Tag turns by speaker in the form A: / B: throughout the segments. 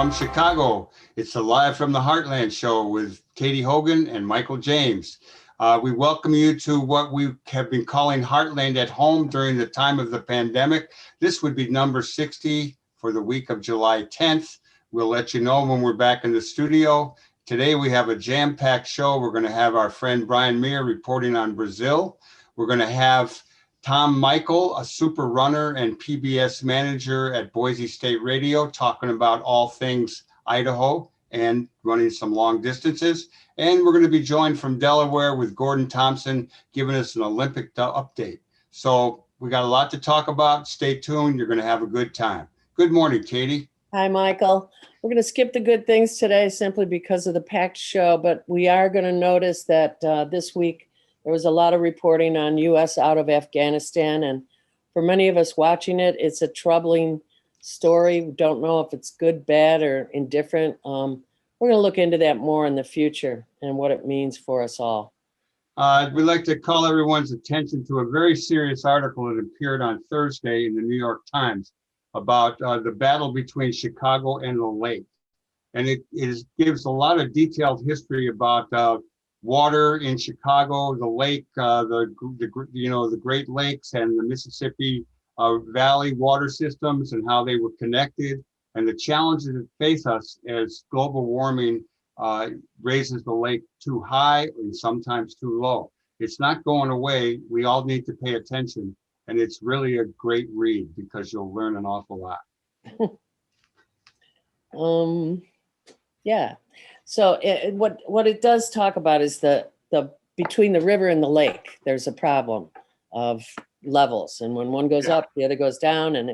A: from Chicago. It's a Live from the Heartland show with Katie Hogan and Michael James. We welcome you to what we have been calling Heartland at Home during the time of the pandemic. This would be number 60 for the week of July 10th. We'll let you know when we're back in the studio. Today we have a jam-packed show. We're going to have our friend Brian Mier reporting on Brazil. We're going to have Tom Michael, a super runner and PBS manager at Boise State Radio, talking about all things Idaho and running some long distances. And we're going to be joined from Delaware with Gordon Thomson, giving us an Olympic update. So we got a lot to talk about. Stay tuned. You're going to have a good time. Good morning, Katie.
B: Hi, Michael. We're going to skip the good things today simply because of the packed show, but we are going to notice that this week there was a lot of reporting on U.S. out of Afghanistan, and for many of us watching it, it's a troubling story. We don't know if it's good, bad, or indifferent. We're going to look into that more in the future and what it means for us all.
A: We'd like to call everyone's attention to a very serious article that appeared on Thursday in the New York Times about the battle between Chicago and the lake. And it gives a lot of detailed history about water in Chicago, the lake, the Great Lakes and the Mississippi Valley water systems and how they were connected, and the challenges that face us as global warming raises the lake too high and sometimes too low. It's not going away. We all need to pay attention, and it's really a great read because you'll learn an awful lot.
B: Yeah. So what it does talk about is the between the river and the lake, there's a problem of levels. And when one goes up, the other goes down. And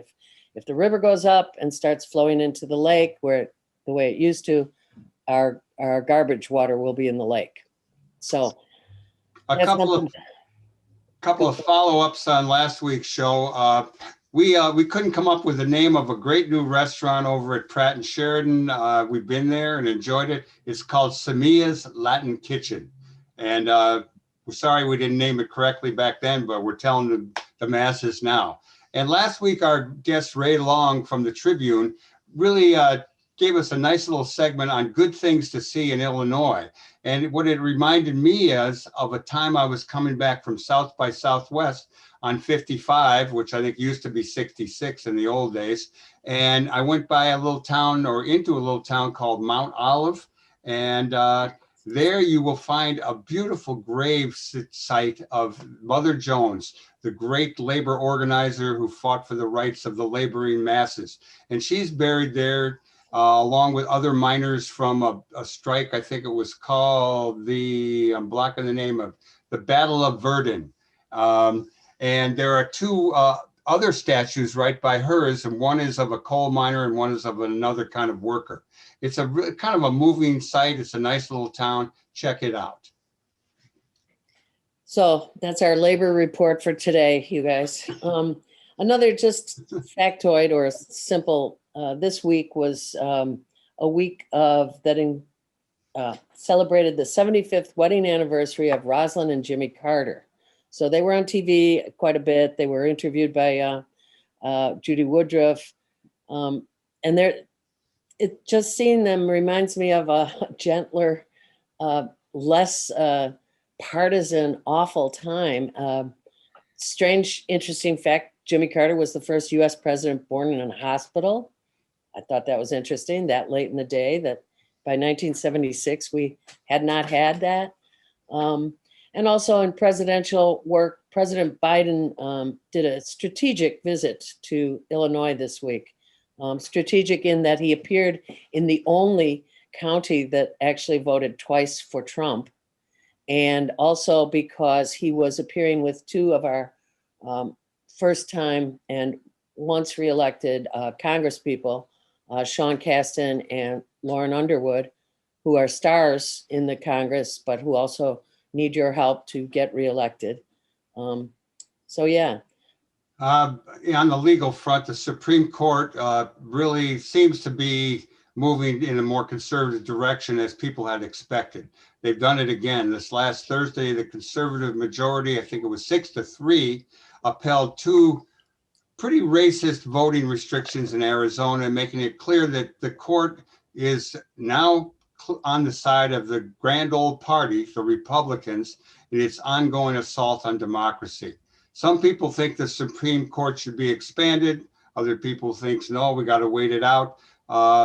B: if the river goes up and starts flowing into the lake where the way it used to, our garbage water will be in the lake. So
A: a couple of follow-ups on last week's show. We couldn't come up with the name of a great new restaurant over at Pratt and Sheridan. We've been there and enjoyed it. It's called Samia's Latin Kitchen. And we're sorry we didn't name it correctly back then, but we're telling the masses now. And last week, our guest Ray Long from the Tribune really gave us a nice little segment on good things to see in Illinois. And what it reminded me is of a time I was coming back from South by Southwest on 55, which I think used to be 66 in the old days. And I went by a little town or into a little town called Mount Olive. And there you will find a beautiful grave site of Mother Jones, the great labor organizer who fought for the rights of the laboring masses. And she's buried there along with other miners from a strike. I think it was called I'm blocking the name of the Battle of Verdun. And there are two other statues right by hers, and one is of a coal miner and one is of another kind of worker. It's a kind of a moving site. It's a nice little town. Check it out. So
B: that's our labor report for today, you guys. Another just factoid or simple, this week was a week of that celebrated the 75th wedding anniversary of Rosalind and Jimmy Carter. So they were on TV quite a bit. They were interviewed by Judy Woodruff. And just seeing them reminds me of a gentler, less partisan, awful time. Strange, interesting fact, Jimmy Carter was the first U.S. president born in a hospital. I thought that was interesting, that late in the day, that by 1976, we had not had that. And also in presidential work, President Biden did a strategic visit to Illinois this week. Strategic in that he appeared in the only county that actually voted twice for Trump. And also because he was appearing with two of our first time and once reelected congresspeople, Sean Casten and Lauren Underwood, who are stars in the Congress, but who also need your help to get reelected. So yeah.
A: On the legal front, the Supreme Court really seems to be moving in a more conservative direction as people had expected. They've done it again. This last Thursday, the conservative majority, I think it was 6-3, upheld two pretty racist voting restrictions in Arizona, making it clear that the court is now on the side of the grand old party, the Republicans, in its ongoing assault on democracy. Some people think the Supreme Court should be expanded. Other people think, no, we got to wait it out.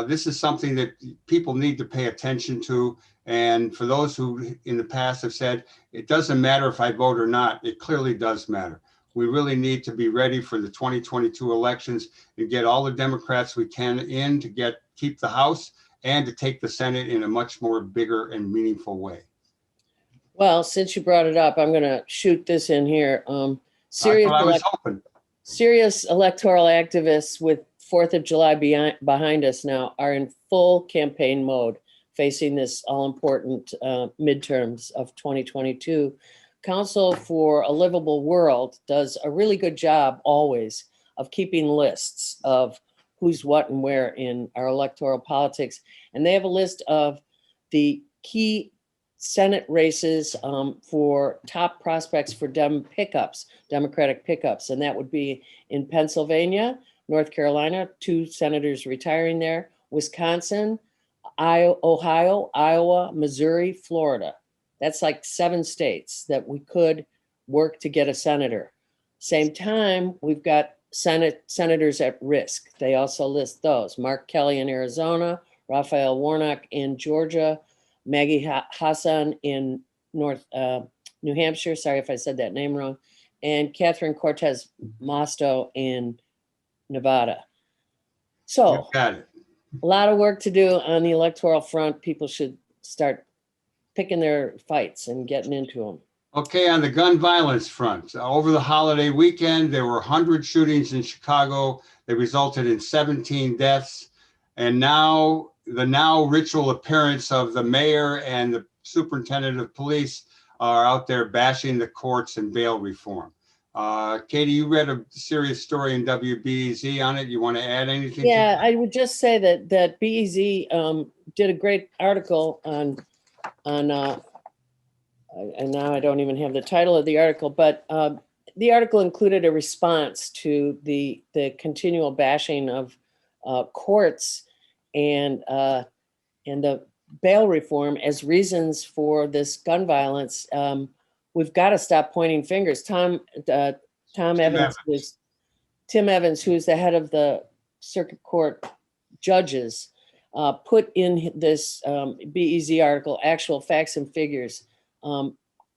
A: This is something that people need to pay attention to. And for those who in the past have said, it doesn't matter if I vote or not, it clearly does matter. We really need to be ready for the 2022 elections and get all the Democrats we can in to keep the House and to take the Senate in a much more bigger and meaningful way.
B: Well, since you brought it up, I'm going to shoot this in here.
A: Serious
B: electoral activists with 4th of July behind us now are in full campaign mode, facing this all-important midterms of 2022. Council for a Livable World does a really good job always of keeping lists of who's what and where in our electoral politics. And they have a list of the key Senate races for top prospects for Democratic pickups. And that would be in Pennsylvania, North Carolina, 2 senators retiring there, Wisconsin, Ohio, Iowa, Missouri, Florida. That's like 7 states that we could work to get a senator. Same time, we've got senators at risk. They also list those. Mark Kelly in Arizona, Raphael Warnock in Georgia, Maggie Hassan in New Hampshire. Sorry if I said that name wrong. And Catherine Cortez Masto in Nevada. So
A: got it.
B: A lot of work to do on the electoral front. People should start picking their fights and getting into them.
A: Okay, on the gun violence front, over the holiday weekend, there were 100 shootings in Chicago. They resulted in 17 deaths. And now the ritual appearance of the mayor and the superintendent of police are out there bashing the courts and bail reform. Katie, you read a serious story in WBEZ on it. You want to add anything?
B: Yeah, I would just say that BEZ did a great article on and now I don't even have the title of the article, but the article included a response to the continual bashing of courts and the bail reform as reasons for this gun violence. We've got to stop pointing fingers. Tim Evans, who's the head of the circuit court judges, put in this BEZ article actual facts and figures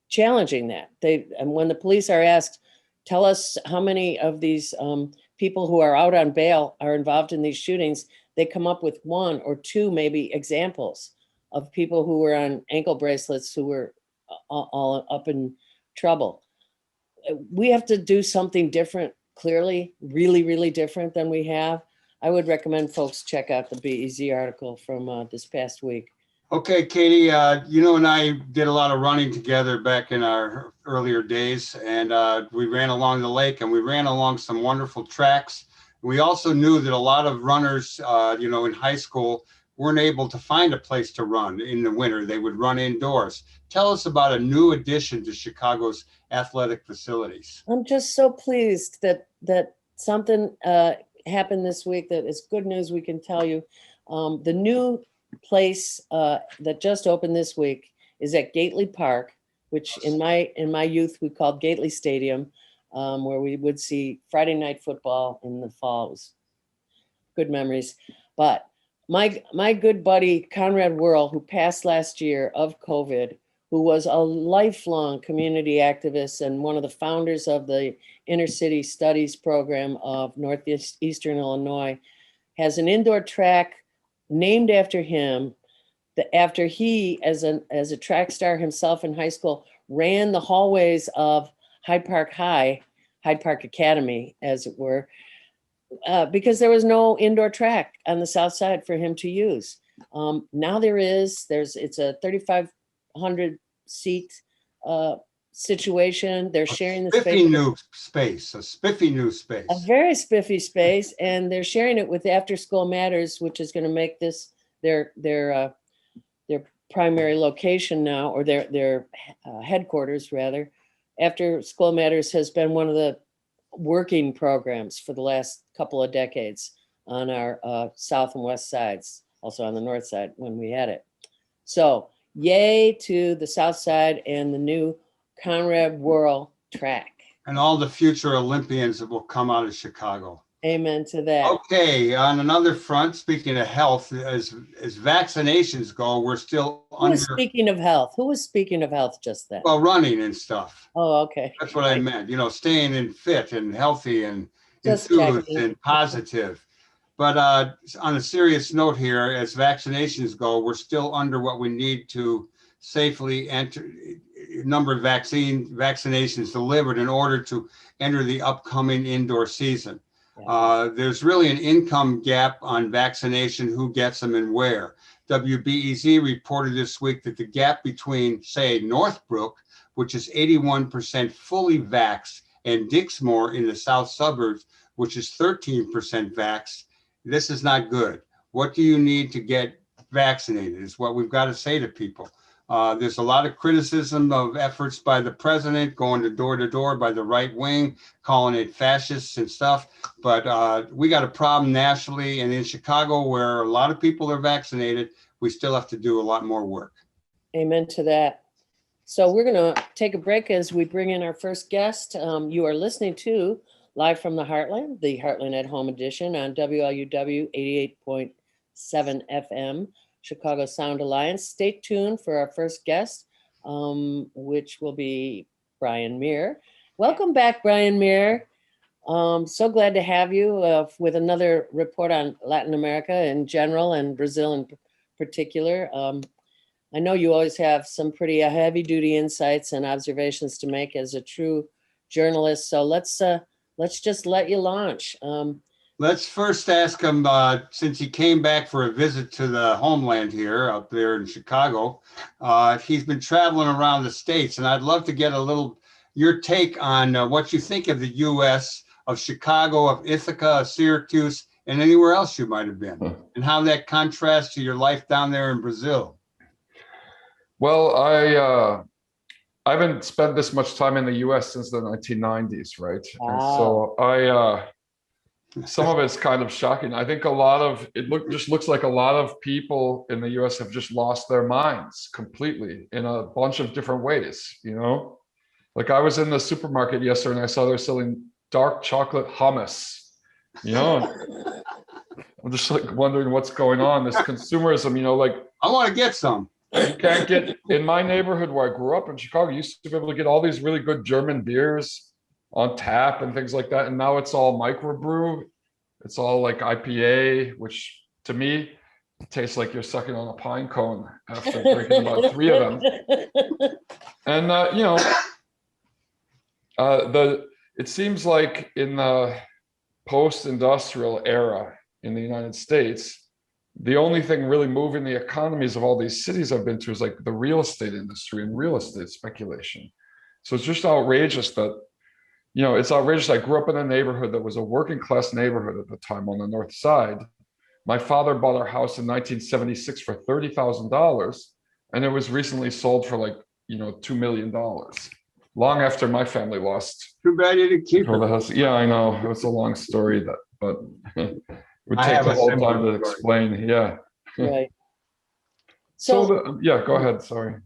B: challenging that. And when the police are asked, tell us how many of these people who are out on bail are involved in these shootings, they come up with 1 or 2 maybe examples of people who were on ankle bracelets who were all up in trouble. We have to do something different, clearly, really, really different than we have. I would recommend folks check out the BEZ article from this past week.
A: Okay, Katie, you and I did a lot of running together back in our earlier days, and we ran along the lake and we ran along some wonderful tracks. We also knew that a lot of runners, in high school weren't able to find a place to run in the winter. They would run indoors. Tell us about a new addition to Chicago's athletic facilities.
B: I'm just so pleased that something happened this week that is good news we can tell you. The new place that just opened this week is at Gately Park, which in my youth we called Gately Stadium, where we would see Friday night football in the fall. It was good memories. But my good buddy Conrad Whirl, who passed last year of COVID, who was a lifelong community activist and one of the founders of the Inner City Studies program of Northeastern Illinois, has an indoor track named after him. After he, as a track star himself in high school, ran the hallways of Hyde Park Academy, as it were, because there was no indoor track on the south side for him to use. Now it's a 3,500 seat situation. They're sharing the space.
A: A spiffy new space.
B: A very spiffy space, and they're sharing it with After School Matters, which is going to make this their primary location now, or their headquarters rather. After School Matters has been one of the working programs for the last couple of decades on our south and west sides, also on the north side when we had it. So yay to the south side and the new Conrad Worrell track.
A: And all the future Olympians that will come out of Chicago.
B: Amen to that.
A: Okay, on another front, speaking of health, as vaccinations go, we're still
B: Who was speaking of health? Who was speaking of health just then?
A: well, running and stuff.
B: Oh, okay.
A: That's what I meant, staying in fit and healthy and
B: Just
A: enthused
B: checking.
A: and positive. But on a serious note here, as vaccinations go, we're still under what we need to safely enter number of vaccinations delivered in order to enter the upcoming indoor season.
B: Yeah.
A: There's really an income gap on vaccination, who gets them and where. WBEZ reported this week that the gap between, say, Northbrook, which is 81% fully vaxxed, and Dixmoor in the south suburbs, which is 13% vaxxed, this is not good. What do you need to get vaccinated is what we've got to say to people. There's a lot of criticism of efforts by the president going to door by the right wing, calling it fascists and stuff. But we got a problem nationally, and in Chicago, where a lot of people are vaccinated, we still have to do a lot more work.
B: Amen to that. So we're going to take a break as we bring in our first guest. You are listening to Live from the Heartland, the Heartland at Home edition on WLUW 88.7 FM. Chicago Sound Alliance. Stay tuned for our first guest, which will be Brian Mier. Welcome back, Brian Mier. So glad to have you with another report on Latin America in general and Brazil in particular. I know you always have some pretty heavy-duty insights and observations to make as a true journalist. So let's just let you launch.
A: Let's first ask him, since he came back for a visit to the homeland here up there in Chicago, he's been traveling around the States, and I'd love to get your take on what you think of the U.S., of Chicago, of Ithaca, of Syracuse, and anywhere else you might have been, and how that contrasts to your life down there in Brazil.
C: Well, I haven't spent this much time in the U.S. since the 1990s, right?
B: Wow.
C: And so some of it's kind of shocking. I think just looks like a lot of people in the US have just lost their minds completely in a bunch of different ways, Like I was in the supermarket yesterday and I saw they're selling dark chocolate hummus, I'm just like wondering what's going on, this consumerism, like
A: I want to get some.
C: You can't get, in my neighborhood where I grew up in Chicago, you used to be able to get all these really good German beers on tap and things like that. And now it's all microbrew. It's all like IPA, which to me tastes like you're sucking on a pine cone after drinking about 3 of them. And, it seems like in the post-industrial era in the United States, the only thing really moving the economies of all these cities I've been to is like the real estate industry and real estate speculation. So it's just outrageous that, it's outrageous. I grew up in a neighborhood that was a working class neighborhood at the time on the north side. My father bought our house in 1976 for $30,000, and it was recently sold for like, $2 million. Long after my family lost.
A: Too bad you didn't keep
C: the house. Yeah, I know. It was a long story, but it would take a whole time to explain. Yeah.
B: Right.
C: So yeah, go ahead. Sorry.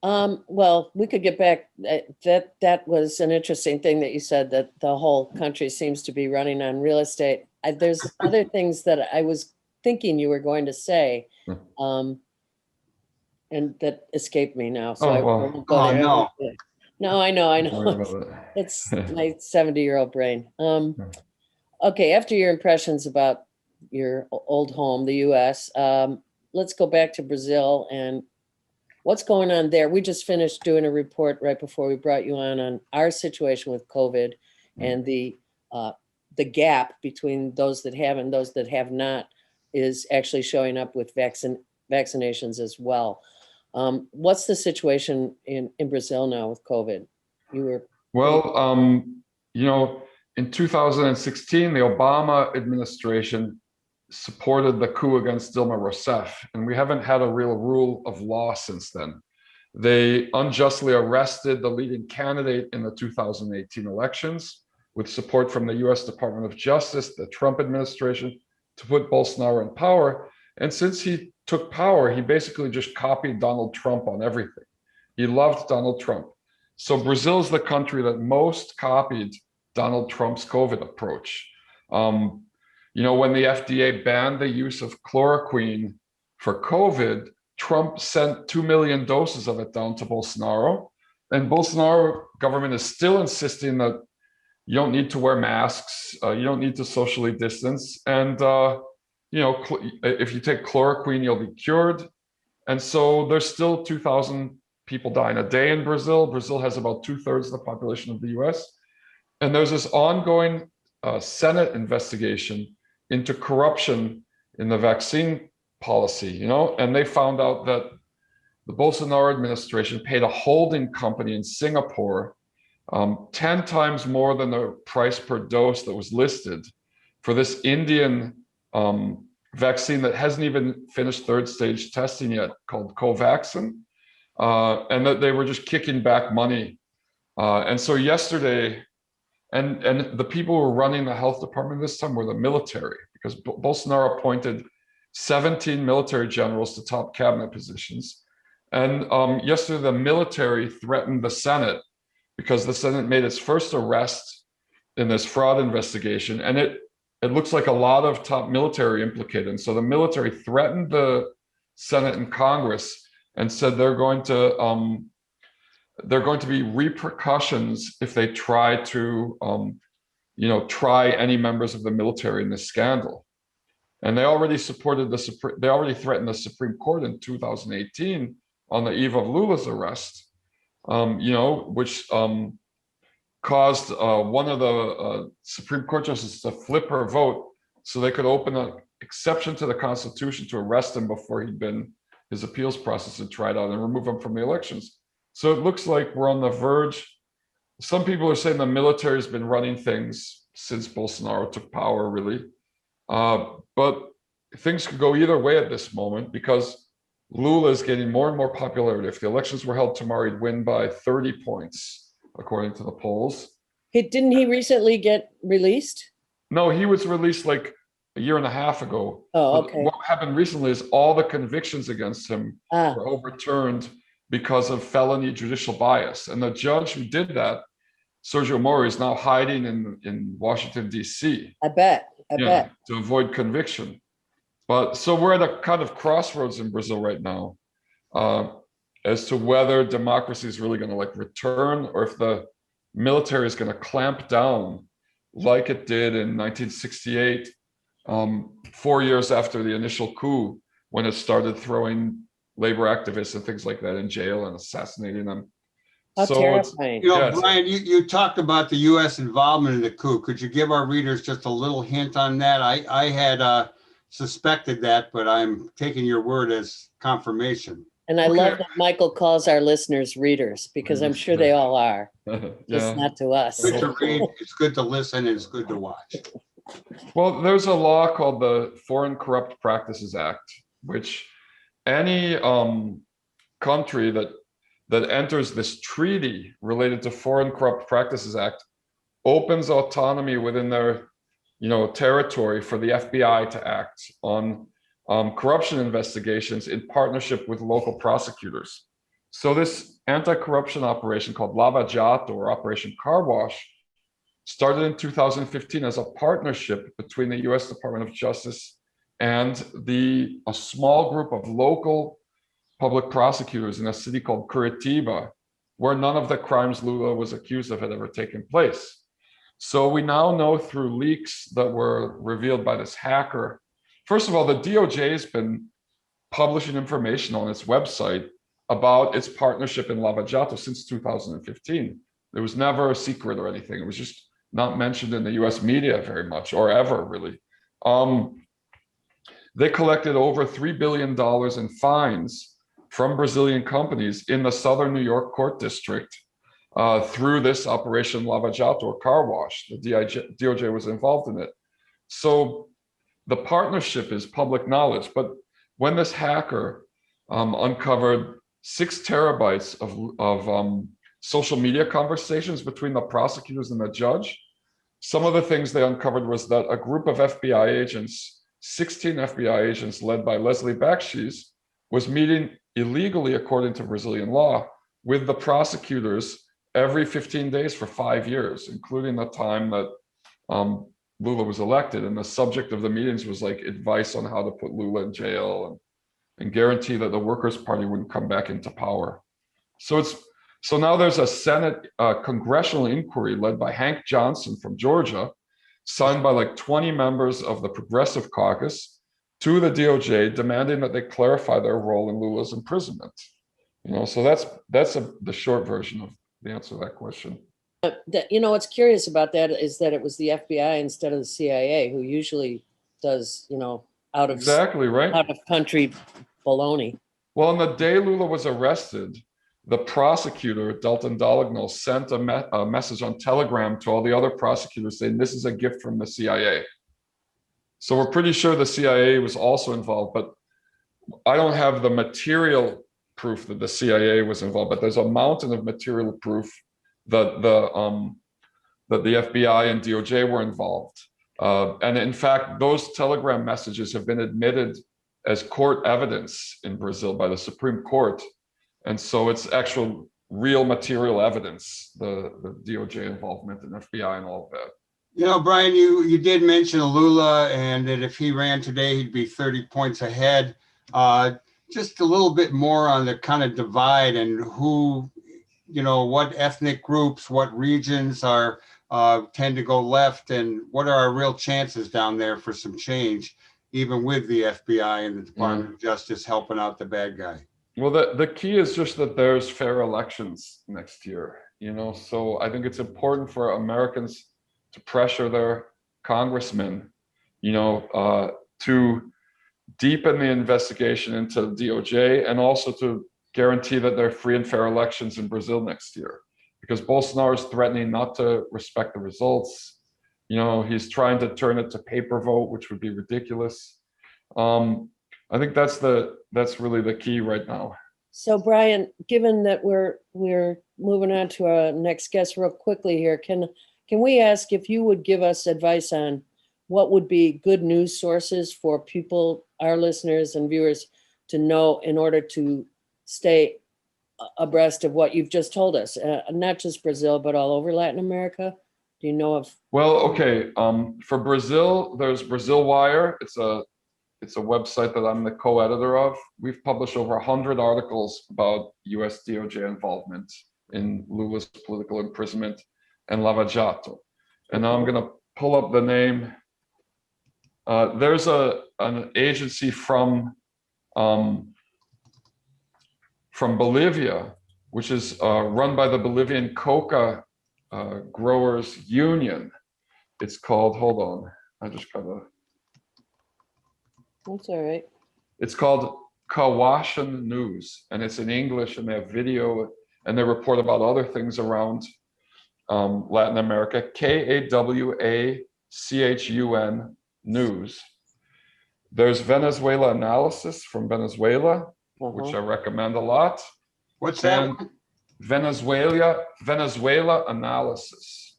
B: Well, we could get back. That was an interesting thing that you said, that the whole country seems to be running on real estate. There's other things that I was thinking you were going to say, and that escaped me now. So I won't go there.
A: No.
B: No, I know. It's my 70-year-old brain. Okay, after your impressions about your old home, the U.S., let's go back to Brazil and what's going on there. We just finished doing a report right before we brought you on our situation with COVID and the gap between those that have and those that have not is actually showing up with vaccinations as well. What's the situation in Brazil now with COVID?
C: In 2016, the Obama administration supported the coup against Dilma Rousseff, and we haven't had a real rule of law since then. They unjustly arrested the leading candidate in the 2018 elections. with support from the US Department of Justice, the Trump administration, to put Bolsonaro in power. And since he took power, he basically just copied Donald Trump on everything. He loved Donald Trump. So Brazil is the country that most copied Donald Trump's COVID approach. You know, when the FDA banned the use of chloroquine for COVID, Trump sent 2 million doses of it down to Bolsonaro. And Bolsonaro government is still insisting that you don't need to wear masks, you don't need to socially distance. And, you know, if you take chloroquine, you'll be cured. And so there's still 2,000 people dying a day in Brazil. Brazil has about 2/3 the population of the US. And there's this ongoing Senate investigation into corruption in the vaccine policy, you know, and they found out that the Bolsonaro administration paid a holding company in Singapore 10 times more than the price per dose that was listed for this Indian vaccine that hasn't even finished third stage testing yet, called Covaxin, and that they were just kicking back money. And so yesterday, and the people who were running the health department this time were the military, because Bolsonaro appointed 17 military generals to top cabinet positions. And yesterday, the military threatened the Senate because the Senate made its first arrest in this fraud investigation. And it looks like a lot of top military implicated. And so the military threatened the Senate and Congress and said there are going to be repercussions if they try to, you know, try any members of the military in this scandal. And they already supported they already threatened the Supreme Court in 2018 on the eve of Lula's arrest, you know, which caused one of the Supreme Court justices to flip her vote so they could open an exception to the Constitution to arrest him before his appeals process had tried out and remove him from the elections. So it looks like we're on the verge. Some people are saying the military has been running things since Bolsonaro took power, really. But things could go either way at this moment, because Lula is getting more and more popularity. If the elections were held tomorrow, he'd win by 30 points, according to the polls.
B: Didn't he recently get released?
C: No, he was released like a year and a half ago.
B: Oh,
C: But
B: okay.
C: what happened recently is all the convictions against him were overturned because of felony judicial bias. And the judge who did that, Sergio Moro, is now hiding in Washington, D.C.
B: I bet.
C: To avoid conviction. But so we're at a kind of crossroads in Brazil right now as to whether democracy is really going to like return, or if the military is going to clamp down like it did in 1968, 4 years after the initial coup, when it started throwing labor activists and things like that in jail and assassinating them.
B: How
C: So
B: terrifying.
A: You know,
C: Yes.
A: Brian, you talked about the U.S. involvement in the coup. Could you give our readers just a little hint on that? I had suspected that, but I'm taking your word as confirmation.
B: And I
C: Okay.
B: love that Michael calls our listeners readers, because I'm sure they all are, just not to us.
A: Good to read, it's good to listen, and it's good to watch.
C: Well, there's a law called the Foreign Corrupt Practices Act, which any country that enters this treaty related to Foreign Corrupt Practices Act opens autonomy within their, you know, territory for the FBI to act on corruption investigations in partnership with local prosecutors. So this anti-corruption operation called Lava Jato, or Operation Car Wash, started in 2015 as a partnership between the US Department of Justice and a small group of local public prosecutors in a city called Curitiba, where none of the crimes Lula was accused of had ever taken place. So we now know through leaks that were revealed by this hacker. First of all, the DOJ has been publishing information on its website about its partnership in Lava Jato since 2015. It was never a secret or anything. It was just not mentioned in the US media very much, or ever really. They collected over $3 billion in fines from Brazilian companies in the Southern New York court district through this Operation Lava Jato, or Car Wash. The DOJ was involved in it. So the partnership is public knowledge. But when this hacker uncovered 6 terabytes of social media conversations between the prosecutors and the judge, some of the things they uncovered was that a group of FBI agents, 16 FBI agents led by Leslie Bakshi's, was meeting illegally, according to Brazilian law, with the prosecutors every 15 days for 5 years, including the time that Lula was elected. And the subject of the meetings was like advice on how to put Lula in jail and guarantee that the Workers' Party wouldn't come back into power. So now there's a Senate congressional inquiry led by Hank Johnson from Georgia, signed by like 20 members of the Progressive Caucus to the DOJ, demanding that they clarify their role in Lula's imprisonment. So that's the short version of the answer to that question.
B: What's curious about that is that it was the FBI instead of the CIA, who usually does, out of country baloney.
C: Well, on the day Lula was arrested, the prosecutor, Dalton Doligno, sent a message on Telegram to all the other prosecutors saying, this is a gift from the CIA. So we're pretty sure the CIA was also involved, but I don't have the material proof that the CIA was involved, but there's a mountain of material proof that the FBI and DOJ were involved. And in fact, those Telegram messages have been admitted as court evidence in Brazil by the Supreme Court. And so it's actual real material evidence, the DOJ involvement and FBI and all of that.
A: Brian, you did mention Lula and that if he ran today, he'd be 30 points ahead. Just a little bit more on the kind of divide and who, what ethnic groups, what regions tend to go left, and what are our real chances down there for some change, even with the FBI and the Department of Justice helping out the bad guy?
C: Well, the key is just that there's fair elections next year, so I think it's important for Americans to pressure their congressmen, to deepen the investigation into DOJ and also to guarantee that there are free and fair elections in Brazil next year, because Bolsonaro is threatening not to respect the results. He's trying to turn it to paper vote, which would be ridiculous. I think that's really the key right now.
B: So Brian, given that we're moving on to our next guest real quickly here, can we ask if you would give us advice on what would be good news sources for people, our listeners and viewers, to know in order to stay abreast of what you've just told us, not just Brazil, but all over Latin America? Do you know of?
C: Well, okay. For Brazil, there's Brazil Wire. It's a website that I'm the co-editor of. We've published over 100 articles about US DOJ involvement in Lula's political imprisonment and Lava Jato. And now I'm going to pull up the name. There's an agency from Bolivia, which is run by the Bolivian coca growers union. It's called, hold on, I just gotta.
B: That's all right.
C: It's called Kawashan News, and it's in English, and they have video, and they report about other things around Latin America. Kawachun News. There's Venezuela Analysis from Venezuela, which I recommend a lot.
A: What's that?
C: And Venezuela Analysis.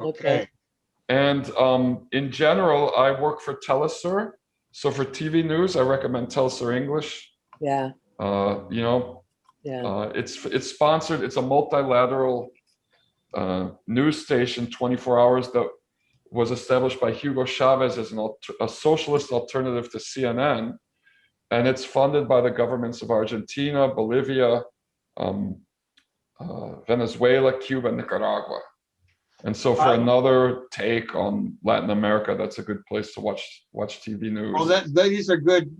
A: Okay.
C: And in general, I work for Telesur. So for TV news, I recommend Telesur English.
B: Yeah.
C: It's sponsored. It's a multilateral news station, 24 hours, that was established by Hugo Chavez as a socialist alternative to CNN. And it's funded by the governments of Argentina, Bolivia, Venezuela, Cuba, and Nicaragua. And so for another take on Latin America, that's a good place to watch TV news.
A: Well, these are good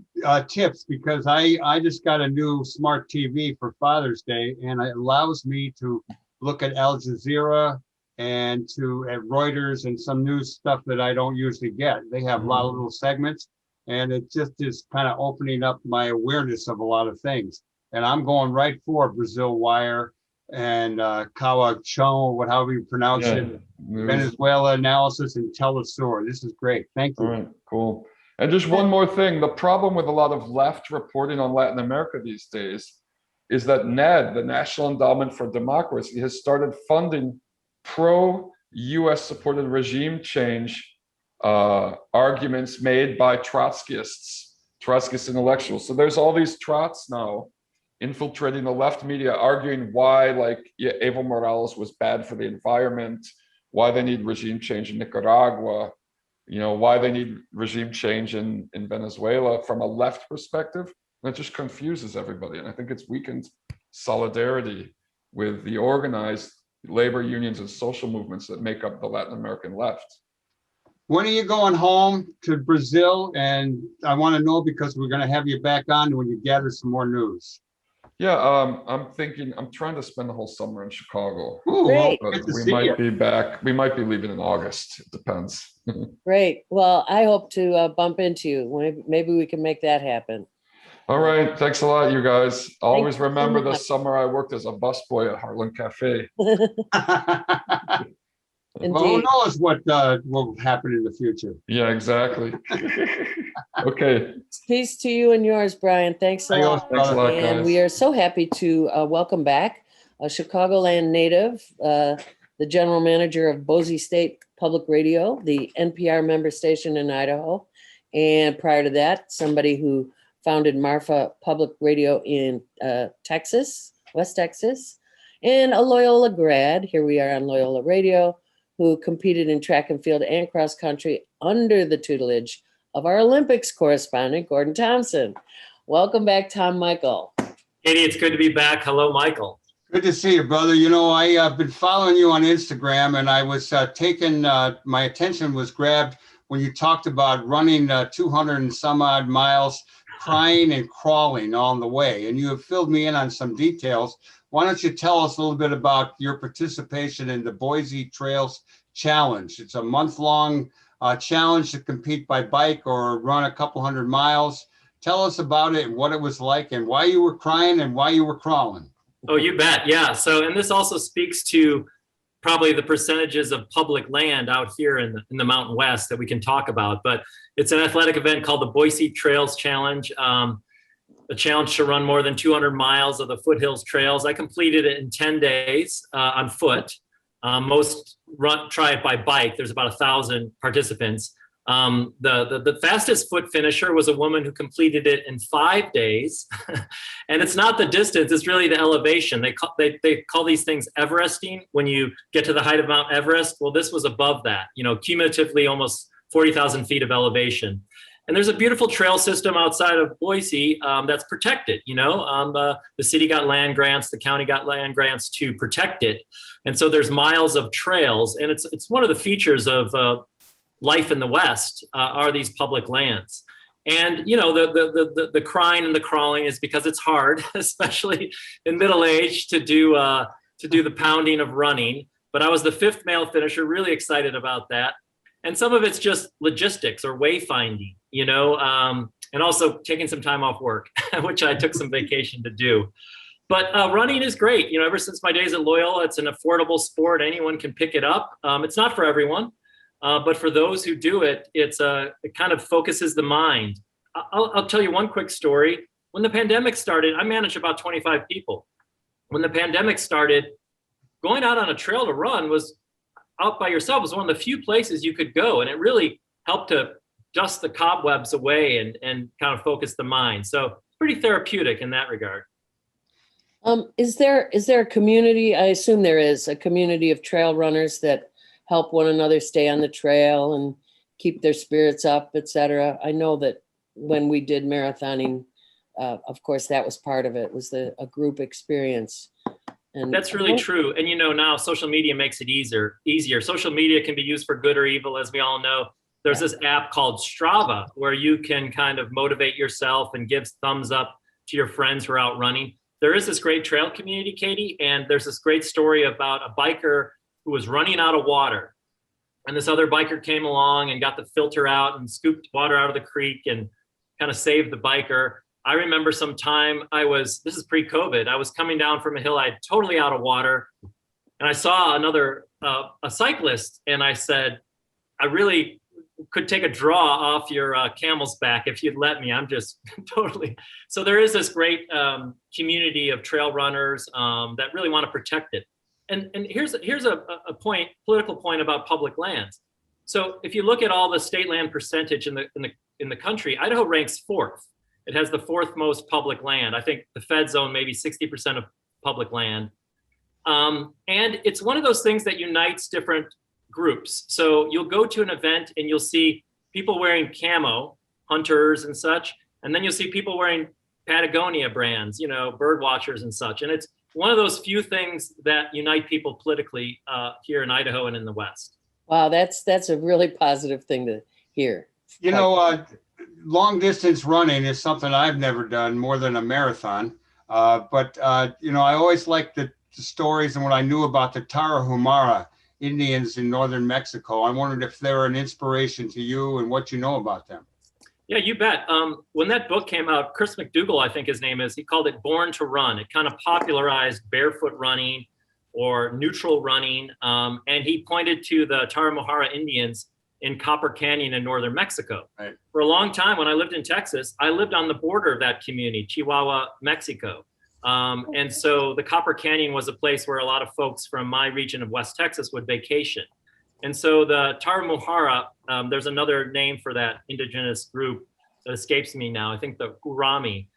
A: tips, because I just got a new smart TV for Father's Day, and it allows me to look at Al Jazeera and at Reuters and some news stuff that I don't usually get. They have a lot of little segments, and it just is kind of opening up my awareness of a lot of things. And I'm going right for Brazil Wire and Kawachun, however you pronounce it, Venezuela Analysis, and Telesur. This is great. Thank you.
C: All right, cool. And just one more thing. The problem with a lot of left reporting on Latin America these days is that NED, the National Endowment for Democracy, has started funding pro US supported regime change arguments made by Trotskyist intellectuals. So there's all these Trots now infiltrating the left media, arguing why, like, Evo Morales was bad for the environment, why they need regime change in Nicaragua, why they need regime change in Venezuela from a left perspective. And it just confuses everybody. And I think it's weakened solidarity with the organized labor unions and social movements that make up the Latin American left.
A: When are you going home to Brazil? And I want to know because we're going to have you back on when you gather some more news.
C: Yeah, I'm trying to spend the whole summer in Chicago.
A: Ooh,
B: Great.
A: well,
C: But we might be back. We might be leaving in August. It depends.
B: Great. Well, I hope to bump into you. Maybe we can make that happen.
C: All right. Thanks a lot, you guys. Always
B: you so
C: remember the
B: much.
C: summer I worked as a busboy at Heartland Cafe.
A: Well, who knows what will happen in the future?
C: Yeah, exactly. Okay.
B: Peace to you and yours, Brian. Thanks a lot.
C: Thanks a lot,
B: And
C: guys.
B: we are so happy to welcome back a Chicagoland native, the general manager of Boise State Public Radio, the NPR member station in Idaho. And prior to that, somebody who founded Marfa Public Radio in Texas, West Texas, and a Loyola grad. Here we are on Loyola Radio, who competed in track and field and cross country under the tutelage of our Olympics correspondent, Gordon Thomson. Welcome back, Tom Michael.
D: Katie, it's good to be back. Hello, Michael.
A: Good to see you, brother. I've been following you on Instagram, and I was my attention was grabbed when you talked about running 200 and some odd miles, crying and crawling on the way. And you have filled me in on some details. Why don't you tell us a little bit about your participation in the Boise Trails Challenge? It's a month-long challenge to compete by bike or run a couple hundred miles. Tell us about it and what it was like and why you were crying and why you were crawling.
D: Oh, you bet. Yeah. So, and this also speaks to probably the percentages of public land out here in the Mountain West that we can talk about. But it's an athletic event called the Boise Trails Challenge. A challenge to run more than 200 miles of the foothills trails. I completed it in 10 days on foot. Most try it by bike. There's about 1,000 participants. The fastest foot finisher was a woman who completed it in 5 days. And it's not the distance, it's really the elevation. They call these things Everesting when you get to the height of Mount Everest. Well, this was above that, cumulatively almost 40,000 feet of elevation. And there's a beautiful trail system outside of Boise that's protected. The city got land grants, the county got land grants to protect it. And so there's miles of trails. And it's one of the features of life in the West are these public lands. And, the crying and the crawling is because it's hard, especially in middle age, to do the pounding of running. But I was the 5th male finisher, really excited about that. And some of it's just logistics or wayfinding, and also taking some time off work, which I took some vacation to do. But running is great. Ever since my days at Loyola, it's an affordable sport. Anyone can pick it up. It's not for everyone, but for those who do it, it kind of focuses the mind. I'll tell you one quick story. When the pandemic started, I managed about 25 people. When the pandemic started, going out on a trail to run was out by yourself was one of the few places you could go. And it really helped to dust the cobwebs away and kind of focus the mind. So pretty therapeutic in that regard.
B: Is there a community? I assume there is a community of trail runners that help one another stay on the trail and keep their spirits up, et cetera. I know that when we did marathoning, of course, that was part of it, was a group experience. And
D: that's really true. And now social media makes it easier. Social media can be used for good or evil, as we all know. There's this app called Strava where you can kind of motivate yourself and give thumbs up to your friends who are out running. There is this great trail community, Katie, and there's this great story about a biker who was running out of water. And this other biker came along and got the filter out and scooped water out of the creek and kind of saved the biker. I remember some time this is pre-COVID, I was coming down from a hill, I totally out of water. And I saw a cyclist, and I said, I really could take a draw off your camel's back if you'd let me. I'm just totally. So there is this great community of trail runners that really want to protect it. and here's a point, political point about public lands. So if you look at all the state land percentage in the country, Idaho ranks fourth. It has the fourth most public land. I think the Feds own maybe 60% of public land. And it's one of those things that unites different groups. So you'll go to an event and you'll see people wearing camo, hunters and such, and then you'll see people wearing Patagonia brands, you know, bird watchers and such. And it's one of those few things that unite people politically here in Idaho and in the West.
B: Wow, that's a really positive thing to hear.
A: You know, long distance running is something I've never done more than a marathon. But you know, I always liked the stories and what I knew about the Tarahumara Indians in northern Mexico. I wondered if they were an inspiration to you and what you know about them.
D: Yeah, you bet. When that book came out, Chris McDougall, I think his name is, he called it Born to Run. It kind of popularized barefoot running or neutral running. And he pointed to the Tarahumara Indians in Copper Canyon in northern Mexico.
A: Right.
D: For a long time, when I lived in Texas, I lived on the border of that community, Chihuahua, Mexico. And so the Copper Canyon was a place where a lot of folks from my region of West Texas would vacation. And so the Tarahumara, there's another name for that indigenous group that escapes me now. I think the Urami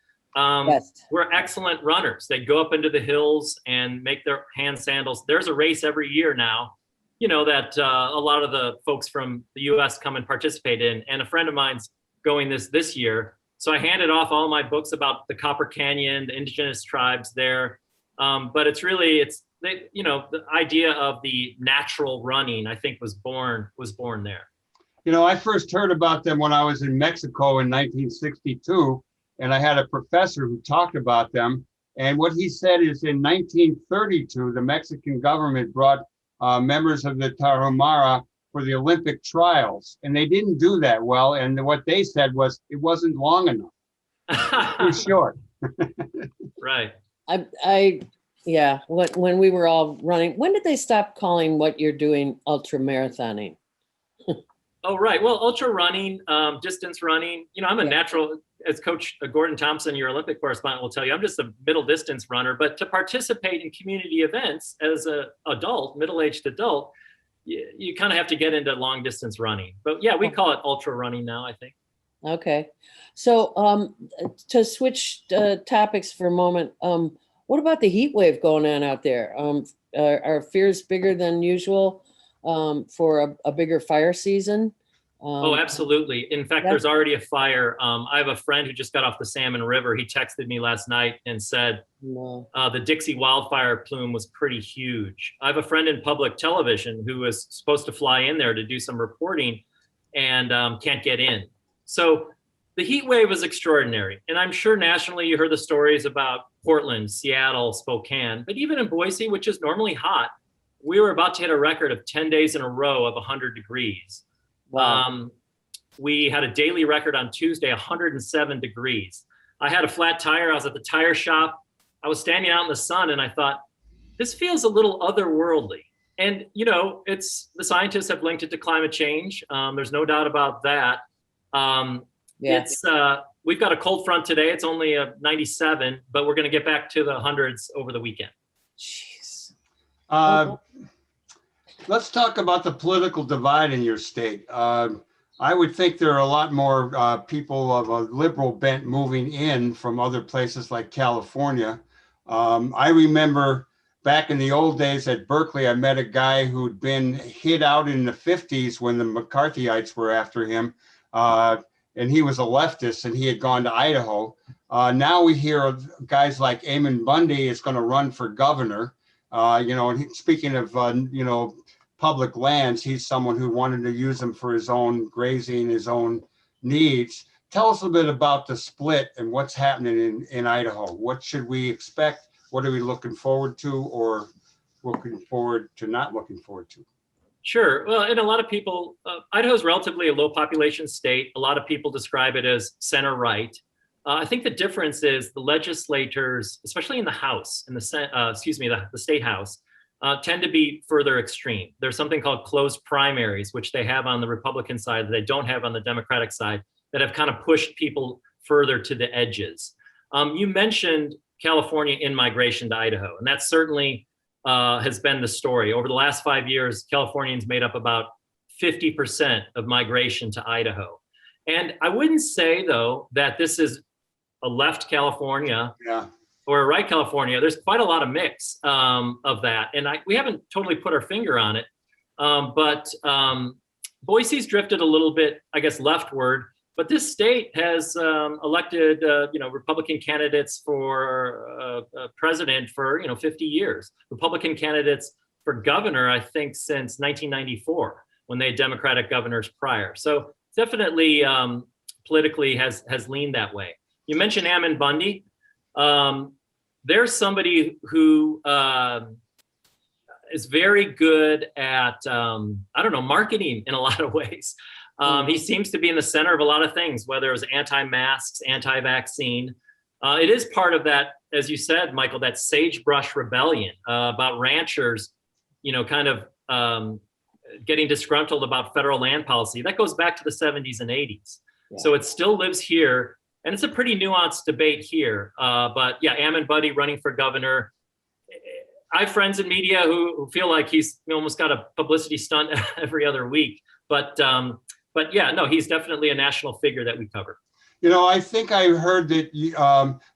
D: were excellent runners. They'd go up into the hills and make their hand sandals. There's a race every year now, you know, that a lot of the folks from the US come and participate in. And a friend of mine's going this year. So I handed off all my books about the Copper Canyon, the indigenous tribes there. But it's you know, the idea of the natural running, I think, was born there.
A: You know, I first heard about them when I was in Mexico in 1962, and I had a professor who talked about them. And what he said is in 1932, the Mexican government brought members of the Tarahumara for the Olympic trials, and they didn't do that well. And what they said was it wasn't long enough, too short.
D: Right.
B: Yeah, when we were all running, when did they stop calling what you're doing ultra marathoning?
D: Oh, right. Well, ultra running, distance running, you know, I'm a natural, as Coach Gordon Thomson, your Olympic correspondent, will tell you, I'm just a middle distance runner. But to participate in community events as an adult, middle-aged adult, you kind of have to get into long distance running. But yeah, we call it ultra running now, I think.
B: Okay. So to switch topics for a moment, what about the heat wave going on out there? Are fears bigger than usual for a bigger fire season?
D: Oh, absolutely. In fact, there's already a fire. I have a friend who just got off the Salmon River. He texted me last night and said the Dixie wildfire plume was pretty huge. I have a friend in public television who was supposed to fly in there to do some reporting and can't get in. So the heat wave is extraordinary. And I'm sure nationally you heard the stories about Portland, Seattle, Spokane, but even in Boise, which is normally hot, we were about to hit a record of 10 days in a row of 100 degrees. Wow. We had a daily record on Tuesday, 107 degrees. I had a flat tire. I was at the tire shop. I was standing out in the sun and I thought, this feels a little otherworldly. And, you know, the scientists have linked it to climate change. There's no doubt about that. We've got a cold front today. It's only a 97, but we're going to get back to the hundreds over the weekend.
B: Jeez.
A: Let's talk about the political divide in your state. I would think there are a lot more people of a liberal bent moving in from other places like California. I remember back in the old days at Berkeley, I met a guy who'd been hid out in the 50s when the McCarthyites were after him. And he was a leftist and he had gone to Idaho. Now we hear of guys like Eamon Bundy is going to run for governor. You know, and speaking of, you know, public lands, he's someone who wanted to use them for his own grazing, his own needs. Tell us a bit about the split and what's happening in Idaho. What should we expect? What are we looking forward to or looking forward to not looking forward to?
D: Sure. Well, and a lot of people, Idaho is relatively a low population state. A lot of people describe it as center right. I think the difference is the legislators, especially in the House, in the state House, tend to be further extreme. There's something called closed primaries, which they have on the Republican side that they don't have on the Democratic side, that have kind of pushed people further to the edges. You mentioned California in-migration to Idaho, and that's certainly has been the story. Over the last 5 years, Californians made up about 50% of migration to Idaho. And I wouldn't say, though, that this is a left California or a right California. There's quite a lot of mix of that. And we haven't totally put our finger on it. But Boise's drifted a little bit, I guess, leftward. But this state has elected, Republican candidates for president for 50 years. Republican candidates for governor, I think, since 1994, when they had Democratic governors prior. So definitely politically has leaned that way. You mentioned Ammon Bundy. There's somebody who is very good at marketing in a lot of ways. He seems to be in the center of a lot of things, whether it was anti-masks, anti-vaccine. It is part of that, as you said, Michael, that sagebrush rebellion about ranchers, getting disgruntled about federal land policy. That goes back to the 70s and 80s. Yeah. So it still lives here. And it's a pretty nuanced debate here. But yeah, Ammon Bundy running for governor. I have friends in media who feel like he's almost got a publicity stunt every other week. But yeah, no, he's definitely a national figure that we cover.
A: I think I heard that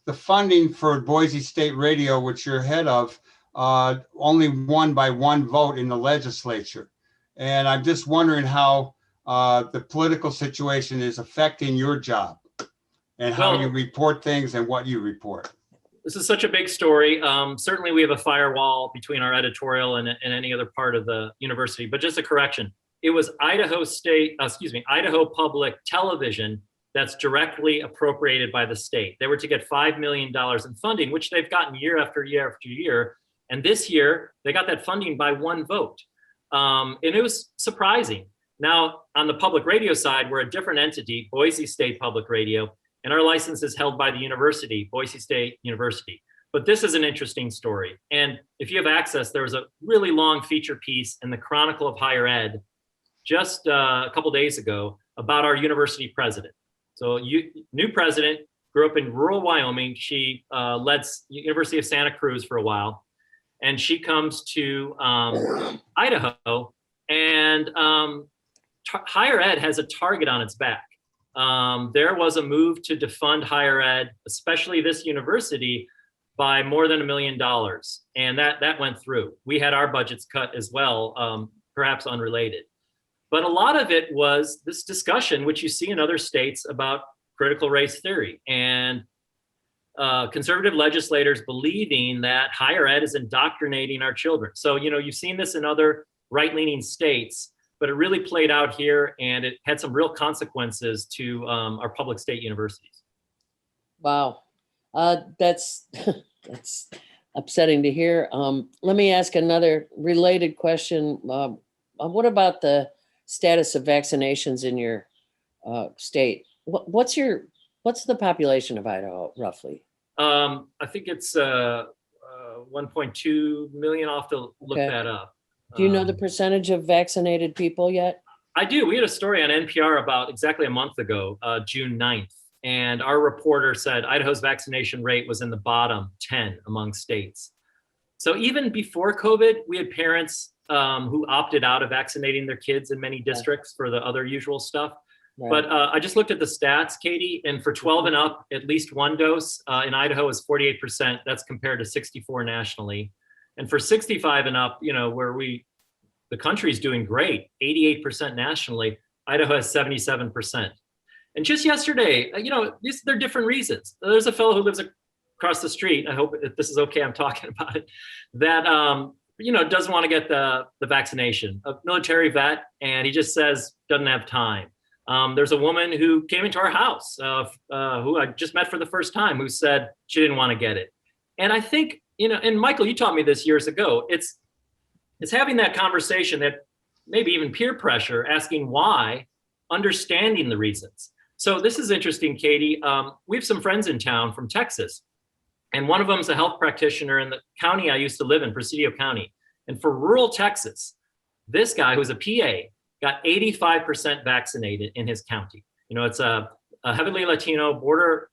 A: the funding for Boise State Radio, which you're head of, only won by one vote in the legislature. And I'm just wondering how the political situation is affecting your job and how you report things and what you report.
D: This is such a big story. Certainly we have a firewall between our editorial and any other part of the university, but just a correction. It was Idaho Public Television that's directly appropriated by the state. They were to get $5 million in funding, which they've gotten year after year after year. And this year, they got that funding by one vote. And it was surprising. Now, on the public radio side, we're a different entity, Boise State Public Radio, and our license is held by the university, Boise State University. But this is an interesting story. And if you have access, there was a really long feature piece in the Chronicle of Higher Ed just a couple days ago about our university president. So new president, grew up in rural Wyoming. She led University of Santa Cruz for a while. And she comes to Idaho, and higher ed has a target on its back. There was a move to defund higher ed, especially this university, by more than $1 million. And that went through. We had our budgets cut as well, perhaps unrelated. But a lot of it was this discussion, which you see in other states, about critical race theory and conservative legislators believing that higher ed is indoctrinating our children. So, you've seen this in other right-leaning states, but it really played out here, and it had some real consequences to our public state universities. Wow.
B: That's upsetting to hear. Let me ask another related question. What about the status of vaccinations in your state? What's the population of Idaho, roughly?
D: I think it's 1.2 million. I'll have to look that up.
B: Do you know the percentage of vaccinated people yet?
D: I do. We had a story on NPR about exactly a month ago, June 9th. And our reporter said Idaho's vaccination rate was in the bottom 10 among states. So even before COVID, we had parents who opted out of vaccinating their kids in many districts for the other usual stuff. Right. But I just looked at the stats, Katie, and for 12 and up, at least one dose in Idaho is 48%. That's compared to 64 nationally. And for 65 and up, where the country's doing great, 88% nationally, Idaho has 77%. And just yesterday, there are different reasons. There's a fellow who lives across the street. I hope this is okay, I'm talking about it, that doesn't want to get the vaccination, a military vet, and he just says doesn't have time. There's a woman who came into our house who I just met for the first time who said she didn't want to get it. And I think, and Michael, you taught me this years ago, it's having that conversation, that maybe even peer pressure, asking why, understanding the reasons. So this is interesting, Katie. We have some friends in town from Texas, and one of them is a health practitioner in the county I used to live in, Presidio County. And for rural Texas, this guy who's a PA got 85% vaccinated in his county. It's a heavily Latino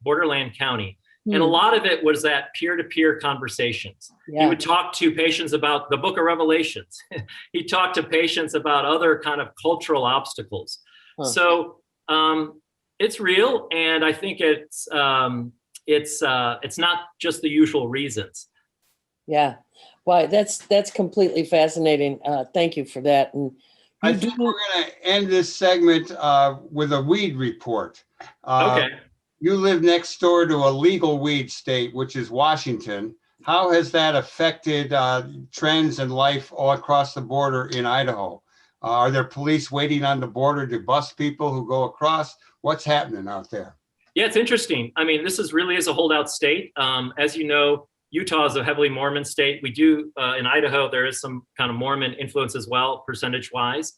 D: borderland county. And a lot of it was that peer-to-peer conversations.
B: Yeah.
D: He would talk to patients about the book of Revelations. He talked to patients about other kind of cultural obstacles. So it's real. And I think it's not just the usual reasons.
B: Yeah. Well, that's completely fascinating. Thank you for that. And
A: I think we're going to end this segment with a weed report.
D: Okay.
A: You live next door to a legal weed state, which is Washington. How has that affected trends in life all across the border in Idaho? Are there police waiting on the border to bust people who go across? What's happening out there?
D: Yeah, it's interesting. I mean, this really is a holdout state. As you know, Utah is a heavily Mormon state. We do, in Idaho, there is some kind of Mormon influence as well, percentage-wise.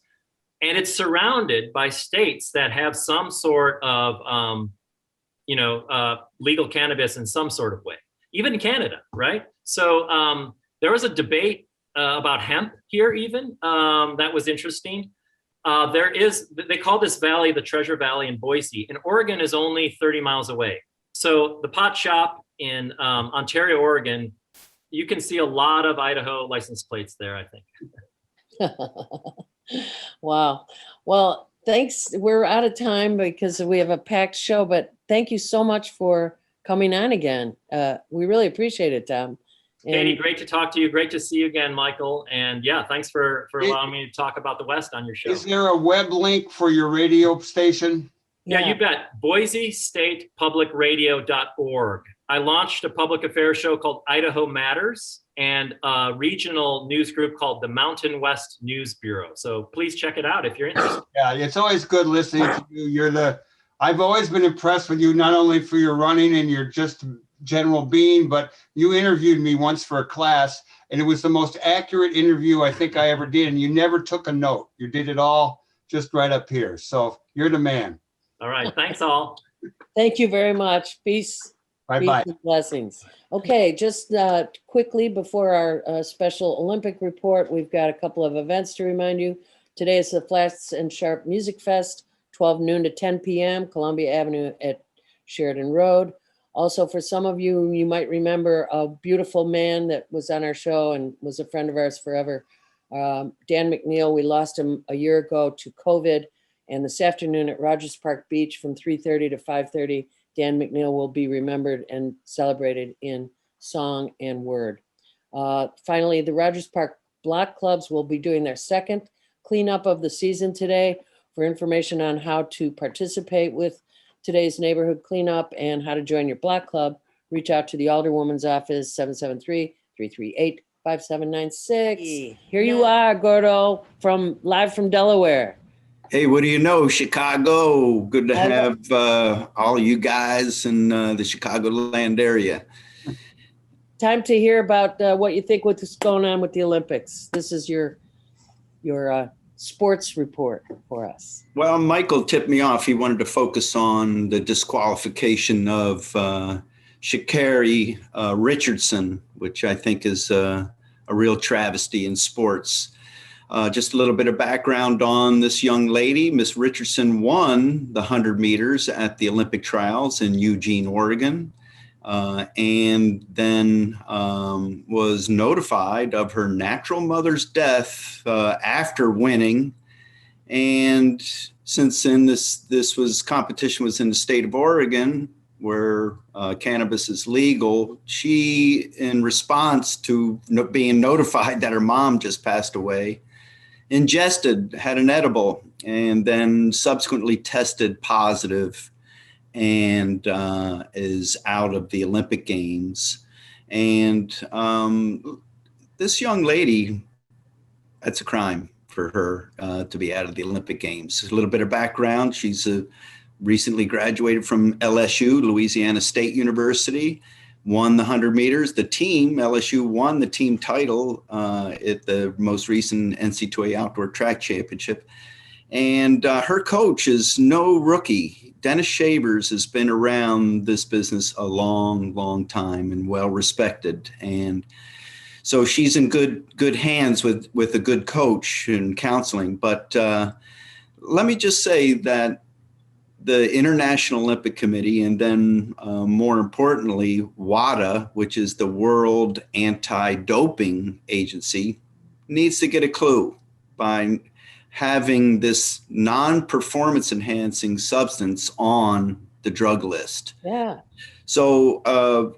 D: And it's surrounded by states that have some sort of legal cannabis in some sort of way, even in Canada, right? So there was a debate about hemp here even, that was interesting. They call this valley the Treasure Valley in Boise, and Oregon is only 30 miles away. So the pot shop in Ontario, Oregon, you can see a lot of Idaho license plates there, I think.
B: Wow. Well, thanks. We're out of time because we have a packed show, but thank you so much for coming on again. We really appreciate it, Tom.
D: Katie, great to talk to you. Great to see you again, Michael. And yeah, thanks for allowing me to talk about the West on your show.
A: Is there a web link for your radio station?
D: Yeah, you bet. BoiseStatePublicRadio.org. I launched a public affairs show called Idaho Matters and a regional news group called the Mountain West News Bureau. So please check it out if you're interested.
A: Yeah, it's always good listening to you. I've always been impressed with you, not only for your running and your just general being, but you interviewed me once for a class, and it was the most accurate interview I think I ever did. And you never took a note. You did it all just right up here. So you're the man.
D: All right. Thanks all.
B: Thank you very much. Peace.
A: Bye-bye.
B: Peace and blessings. Okay, just quickly before our special Olympic report, we've got a couple of events to remind you. Today is the Flats and Sharp Music Fest, 12 noon to 10 p.m., Columbia Avenue at Sheridan Road. Also, for some of you, you might remember a beautiful man that was on our show and was a friend of ours forever, Dan McNeil. We lost him a year ago to COVID. And this afternoon at Rogers Park Beach from 3:30 to 5:30, Dan McNeil will be remembered and celebrated in song and word. Finally, the Rogers Park Block Clubs will be doing their second cleanup of the season today. For information on how to participate with today's neighborhood cleanup and how to join your block club, reach out to the Alderwoman's office, 773-338-5796. Here you are, Gordo, live from Delaware.
E: Hey, what do you know, Chicago? Good to have all you guys in the Chicagoland area.
B: Time to hear about what you think what's going on with the Olympics. This is your sports report for us.
E: Well, Michael tipped me off. He wanted to focus on the disqualification of Sha'Carri Richardson, which I think is a real travesty in sports. Just a little bit of background on this young lady. Miss Richardson won the 100 meters at the Olympic trials in Eugene, Oregon, and then was notified of her natural mother's death after winning. And since then this competition was in the state of Oregon, where cannabis is legal, she, in response to being notified that her mom just passed away, had an edible, and then subsequently tested positive and is out of the Olympic Games. And this young lady, that's a crime for her to be out of the Olympic Games. A little bit of background. She's recently graduated from LSU, Louisiana State University, won the 100 meters. LSU won the team title at the most recent NCAA Outdoor Track Championship. And her coach is no rookie. Dennis Shavers has been around this business a long, long time and well respected. And so she's in good hands with a good coach and counseling. But let me just say that the International Olympic Committee, and then more importantly, WADA, which is the World Anti-Doping Agency, needs to get a clue by having this non-performance enhancing substance on the drug list.
B: Yeah.
E: So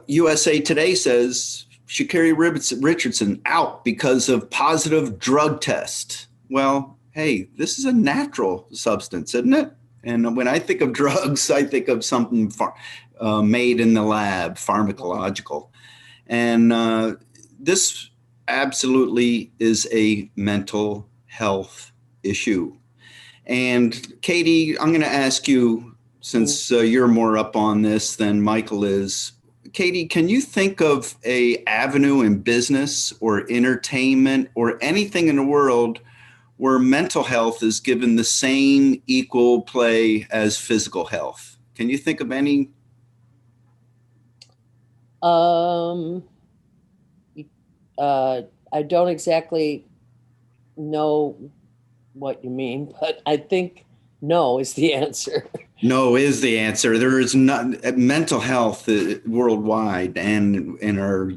E: USA Today says Sha'Carri Richardson out because of positive drug test. Well, hey, this is a natural substance, isn't it? And when I think of drugs, I think of something made in the lab, pharmacological. And this absolutely is a mental health issue. And Katie, I'm going to ask you, since you're more up on this than Michael is, Katie, can you think of a avenue in business or entertainment or anything in the world where mental health is given the same equal play as physical health? Can you think of any?
B: I don't exactly know what you mean, but I think no is the answer.
E: No is the answer. There is not mental health worldwide, and in our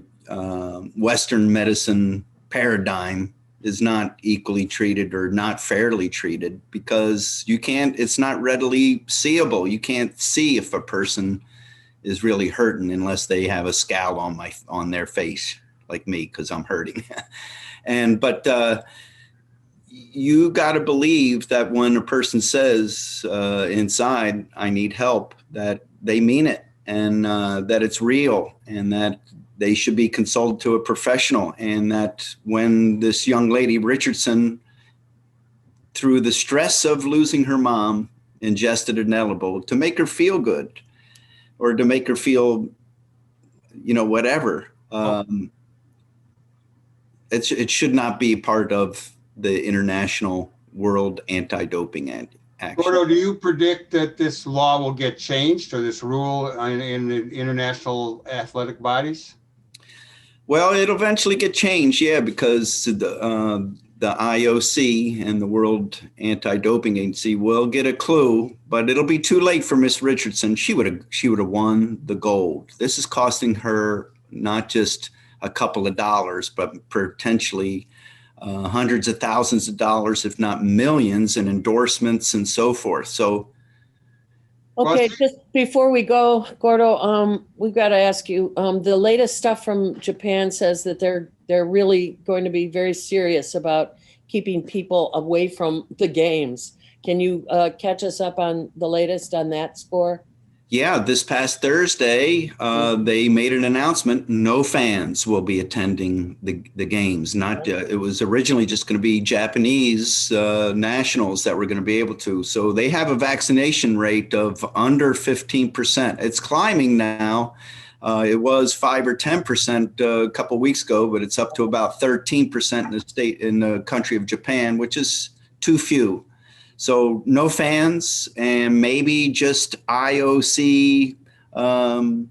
E: Western medicine paradigm is not equally treated or not fairly treated because it's not readily seeable. You can't see if a person is really hurting unless they have a scowl on their face, like me, because I'm hurting. But you got to believe that when a person says inside, I need help, that they mean it, and that it's real, and that they should be consulted to a professional. And that when this young lady, Richardson, through the stress of losing her mom, ingested an edible to make her feel good or to make her feel, whatever, it should not be part of the international world anti-doping action.
A: Gordo, do you predict that this law will get changed or this rule in the international athletic bodies?
E: Well, it'll eventually get changed, yeah, because the IOC and the World Anti-Doping Agency will get a clue, but it'll be too late for Miss Richardson. She would have won the gold. This is costing her not just a couple of dollars, but potentially hundreds of thousands of dollars, if not millions, in endorsements and so forth. So,
B: okay, just before we go, Gordo, we've got to ask you. The latest stuff from Japan says that they're really going to be very serious about keeping people away from the games. Can you catch us up on the latest on that score?
E: Yeah, this past Thursday, they made an announcement. No fans will be attending the games. It was originally just going to be Japanese nationals that were going to be able to. So they have a vaccination rate of under 15%. It's climbing now. It was 5 or 10% a couple of weeks ago, but it's up to about 13% in the country of Japan, which is too few. So no fans, and maybe just IOC, the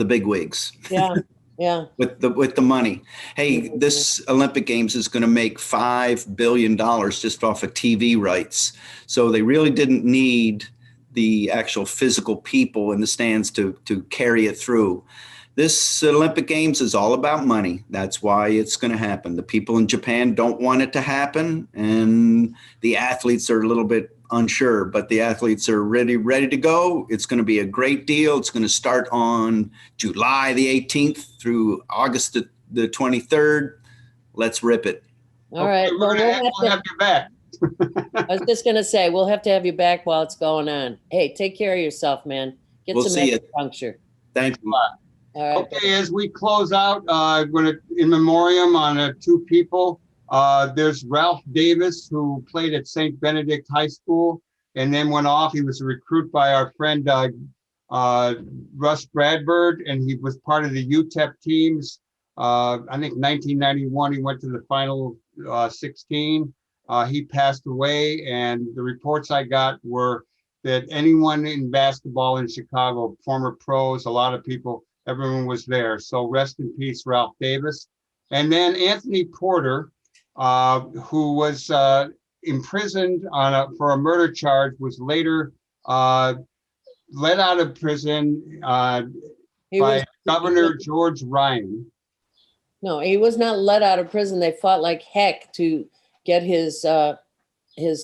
E: big wigs.
B: Yeah.
E: with the money. Hey, this Olympic Games is going to make $5 billion just off of TV rights. So they really didn't need the actual physical people in the stands to carry it through. This Olympic Games is all about money. That's why it's going to happen. The people in Japan don't want it to happen, and the athletes are a little bit unsure, but the athletes are ready to go. It's going to be a great deal. It's going to start on July the 18th through August the 23rd. Let's rip it.
B: All right.
A: We'll have you back.
B: I was just going to say, we'll have to have you back while it's going on. Hey, take care of yourself, man. Get
E: We'll
B: some
E: see you.
B: acupuncture.
E: Thank you.
B: All right.
A: Okay, as we close out, I'm going to in memoriam on two people. There's Ralph Davis, who played at St. Benedict High School and then went off. He was a recruit by our friend Russ Bradford, and he was part of the UTEP teams. I think 1991, he went to the final 16. He passed away, and the reports I got were that anyone in basketball in Chicago, former pros, a lot of people, everyone was there. So rest in peace, Ralph Davis. And then Anthony Porter, who was imprisoned for a murder charge, was later let out of prison
B: He
A: by
B: was,
A: Governor George Ryan.
B: no, he was not let out of prison. They fought like heck to get his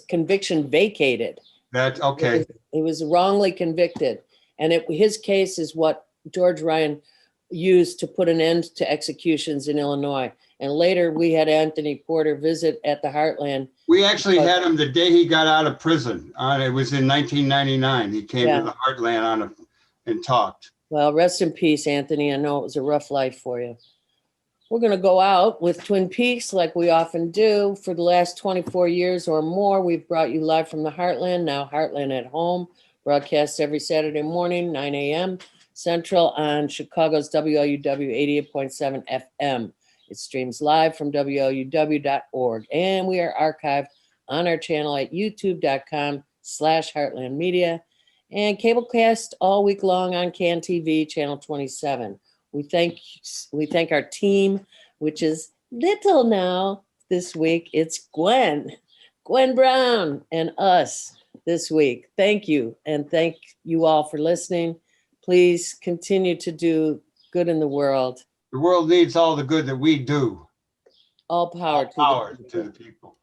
B: conviction vacated.
A: That's okay.
B: He was wrongly convicted. And his case is what George Ryan used to put an end to executions in Illinois. And later we had Anthony Porter visit at the Heartland.
A: We actually had him the day he got out of prison. It was in 1999. He came to the Heartland and talked.
B: Well, rest in peace, Anthony. I know it was a rough life for you. We're going to go out with Twin Peaks like we often do. For the last 24 years or more, we've brought you live from the Heartland, now Heartland at Home, broadcast every Saturday morning, 9 a.m. Central on Chicago's WLUW 88.7 FM. It streams live from WLUW.org, and we are archived on our channel at youtube.com/Heartland Media, and cablecast all week long on CAN TV, channel 27. We thank our team, which is little now this week. It's Gwen Brown, and us this week. Thank you, and thank you all for listening. Please continue to do good in the world.
A: The world needs all the good that we do.
B: All power
A: All power to the people.